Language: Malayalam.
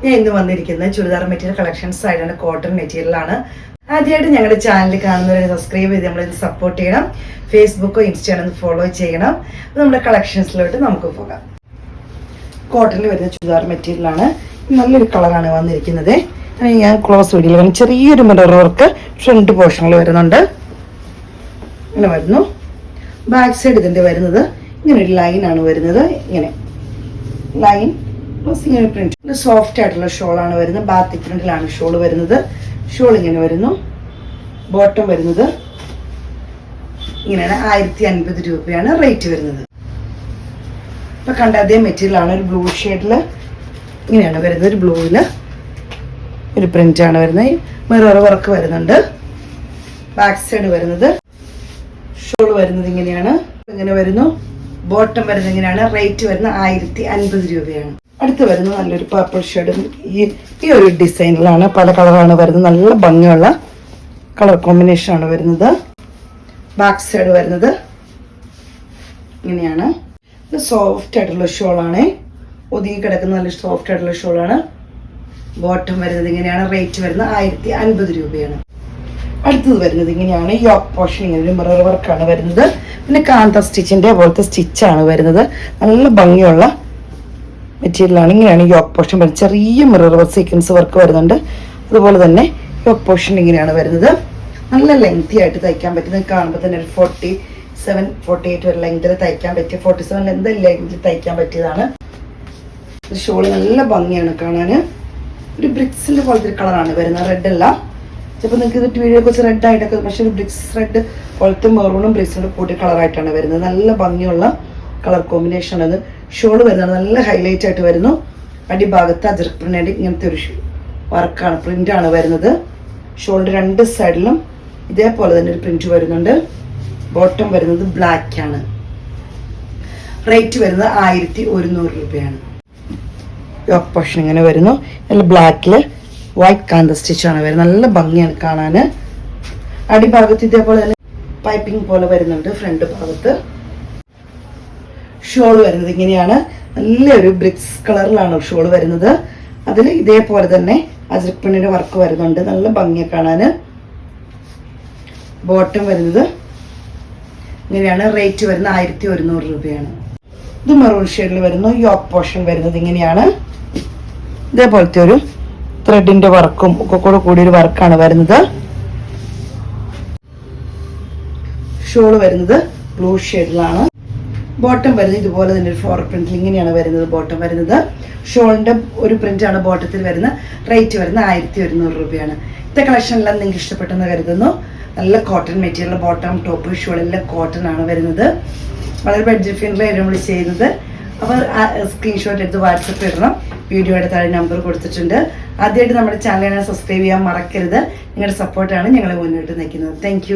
ഞാൻ ഇന്ന് വന്നിരിക്കുന്നത് ചുരിദാർ മെറ്റീരിയൽ കളക്ഷൻസ് ആയിട്ടാണ്. കോട്ടൺ മെറ്റീരിയലാണ്. ആദ്യമായിട്ട് ഞങ്ങളുടെ ചാനൽ കാണുന്നവരെ സബ്സ്ക്രൈബ് ചെയ്ത് നമ്മളിത് സപ്പോർട്ട് ചെയ്യണം. ഫേസ്ബുക്കോ ഇൻസ്റ്റാഗ്രാമോ ഫോളോ ചെയ്യണം. നമ്മുടെ കളക്ഷൻസിലോട്ട് നമുക്ക് പോകാം. കോട്ടണിൽ വരുന്ന ചുരിദാർ മെറ്റീരിയലാണ്. നല്ലൊരു കളറാണ് വന്നിരിക്കുന്നത്. ഞാൻ ക്ലോസ് വീഡിയോയിൽ വരുന്ന ചെറിയൊരു മിറർ വർക്ക് ഫ്രണ്ട് പോർഷനിൽ വരുന്നുണ്ട്. ഇങ്ങനെ വരുന്നു. ബാക്ക് സൈഡ് ഇതിൻ്റെ വരുന്നത് ഇങ്ങനെ ഒരു ലൈനാണ് വരുന്നത്. ഇങ്ങനെ ലൈൻ പ്ലസ് ഇങ്ങനെ പ്രിന്റ്. സോഫ്റ്റ് ആയിട്ടുള്ള ഷോളാണ് വരുന്നത്. ബാത്തിക് പ്രിന്റിലാണ് ഷോൾ വരുന്നത്. ഷോൾ ഇങ്ങനെ വരുന്നു. ബോട്ടം വരുന്നത് ഇങ്ങനെയാണ്. 1050 രൂപയാണ് റേറ്റ് വരുന്നത്. ഇപ്പം കണ്ട അതേ മെറ്റീരിയലാണ്. ഒരു ബ്ലൂ ഷെയ്ഡിൽ ഇങ്ങനെയാണ് വരുന്നത്. ഒരു ബ്ലൂവിൽ ഒരു പ്രിന്റാണ് വരുന്നത്. മിറർ വർക്ക് വരുന്നുണ്ട്. ബാക്ക് സൈഡ് വരുന്നത് ഷോൾ വരുന്നത് ഇങ്ങനെയാണ്. ഇങ്ങനെ വരുന്നു. ബോട്ടം വരുന്നത് ഇങ്ങനെയാണ്. റേറ്റ് വരുന്നത് 1050 രൂപയാണ്. അടുത്ത് വരുന്നത് നല്ലൊരു പർപ്പിൾ ഷെയ്ഡ്. ഈ ഒരു ഡിസൈനിലാണ്. പല കളറാണ് വരുന്നത്. നല്ല ഭംഗിയുള്ള കളർ കോമ്പിനേഷനാണ് വരുന്നത്. ബാക്ക് സൈഡ് വരുന്നത് ഇങ്ങനെയാണ്. ഇത് സോഫ്റ്റ് ആയിട്ടുള്ള ഷോളാണ്. ഒതുങ്ങി കിടക്കുന്ന നല്ല സോഫ്റ്റ് ആയിട്ടുള്ള ഷോളാണ്. ബോട്ടം വരുന്നത് ഇങ്ങനെയാണ്. റേറ്റ് വരുന്നത് 1050 രൂപയാണ്. അടുത്തത് വരുന്നത് ഇങ്ങനെയാണ്. യോക്ക് പോർഷൻ ഇങ്ങനെ ഒരു മിറർ വർക്കാണ് വരുന്നത്. പിന്നെ കാന്ത സ്റ്റിച്ചിൻ്റെ പോലത്തെ സ്റ്റിച്ചാണ് വരുന്നത്. നല്ല ഭംഗിയുള്ള മെറ്റീരിയലാണ്. ഇങ്ങനെയാണ് യോക്ക് പോർഷൻ വരുന്നത്. ചെറിയ മിറർ വർക്ക് സീക്വൻസ് വർക്ക് വരുന്നുണ്ട്. അതുപോലെ തന്നെ യോക്ക് പോർഷൻ ഇങ്ങനെയാണ് വരുന്നത്. നല്ല ലെങ്തി ആയിട്ട് തയ്ക്കാൻ പറ്റുന്നത്. കാണുമ്പോൾ തന്നെ ഒരു 47, 48 വരെ ലെങ്തിൽ തയ്ക്കാൻ പറ്റിയ 47 ലെങ്ത് ലെങ്തിൽ തയ്ക്കാൻ പറ്റിയതാണ്. ഷോള് നല്ല ഭംഗിയാണ് കാണാൻ. ഒരു ബ്രിക്സിൻ്റെ പോലത്തെ ഒരു കളറാണ് വരുന്നത്. റെഡ് അല്ല. ചിലപ്പോൾ നിങ്ങൾക്ക് ഇത് വീഡിയോ കുറച്ച് റെഡ് ആയിട്ടൊക്കെ, പക്ഷേ ഒരു ബ്രിക്സ് റെഡ് പോലത്തെ മെറൂണും ബ്രിക്സിൻ്റെ കൂട്ടിയ കളറായിട്ടാണ് വരുന്നത്. നല്ല ഭംഗിയുള്ള കളർ കോമ്പിനേഷൻ ആണ്. ഷോള് വരുന്നത് നല്ല ഹൈലൈറ്റ് ആയിട്ട് വരുന്നു. അടിഭാഗത്ത് അജർക്ക് പ്രിന്റ് ഇങ്ങനത്തെ ഒരു വർക്കാണ്, പ്രിന്റാണ് വരുന്നത്. ഷോളിൻ്റെ രണ്ട് സൈഡിലും ഇതേപോലെ തന്നെ ഒരു പ്രിന്റ് വരുന്നുണ്ട്. ബോട്ടം വരുന്നത് ബ്ലാക്ക് ആണ്. റേറ്റ് വരുന്നത് 1100 രൂപയാണ്. യോക്ക് പോർഷൻ ഇങ്ങനെ വരുന്നു. നല്ല ബ്ലാക്കിൽ വൈറ്റ് കാന്ത സ്റ്റിച്ചാണ് വരുന്നത്. നല്ല ഭംഗിയാണ് കാണാൻ. അടിഭാഗത്ത് ഇതേപോലെ തന്നെ പൈപ്പിംഗ് പോലെ വരുന്നുണ്ട്. ഫ്രണ്ട് ഭാഗത്ത് ഷോൾ വരുന്നത് ഇങ്ങനെയാണ്. നല്ലൊരു ബ്രിക്സ് കളറിലാണ് ഷോൾ വരുന്നത്. അതിൽ ഇതേപോലെ തന്നെ അജ്രക് പ്രിന്റിന്റെ വർക്ക് വരുന്നുണ്ട്. നല്ല ഭംഗിയെ കാണാൻ. ബോട്ടം വരുന്നത് ഇങ്ങനെയാണ്. റേറ്റ് വരുന്നത് 1100 രൂപയാണ്. ഇത് മെറൂൺ ഷെയ്ഡിൽ വരുന്നു. യോക്ക് പോർഷൻ വരുന്നത് ഇങ്ങനെയാണ്. ഇതേപോലത്തെ ഒരു ത്രെഡിന്റെ വർക്കും ഒക്കെ കൂടെ കൂടിയൊരു വർക്കാണ് വരുന്നത്. ഷോള് വരുന്നത് ബ്ലൂ ഷെയ്ഡിലാണ്. ബോട്ടം വരുന്നത് ഇതുപോലെ തന്നെ ഒരു ഫ്ലോറൽ പ്രിന്റിൽ ഇങ്ങനെയാണ് വരുന്നത്. ബോട്ടം വരുന്നത് ഷോളിന്റെ ഒരു പ്രിന്റാണ് ബോട്ടത്തിൽ വരുന്നത്. റേറ്റ് വരുന്നത് 1100 രൂപയാണ്. ഇത്തെ കളക്ഷനെല്ലാം നിങ്ങൾക്ക് ഇഷ്ടപ്പെട്ടെന്ന് കരുതുന്നു. നല്ല cotton material. Bottom top shawl എല്ലാം കോട്ടൺ ആണ് വരുന്നത്. വളരെ ബഡ്ജറ്റ് ഫ്രണ്ട്ലി നമ്മൾ ചെയ്യുന്നത്. അപ്പോൾ സ്ക്രീൻഷോട്ട് എടുത്ത് വാട്സപ്പ് ഇടണം. വീഡിയോയുടെ താഴെ നമ്പർ കൊടുത്തിട്ടുണ്ട്. ആദ്യമായിട്ട് നമ്മുടെ ചാനലിനെ സബ്സ്ക്രൈബ് ചെയ്യാൻ മറക്കരുത്. നിങ്ങളുടെ സപ്പോർട്ടാണ് ഞങ്ങളെ മുന്നോട്ട് നയിക്കുന്നത്. താങ്ക്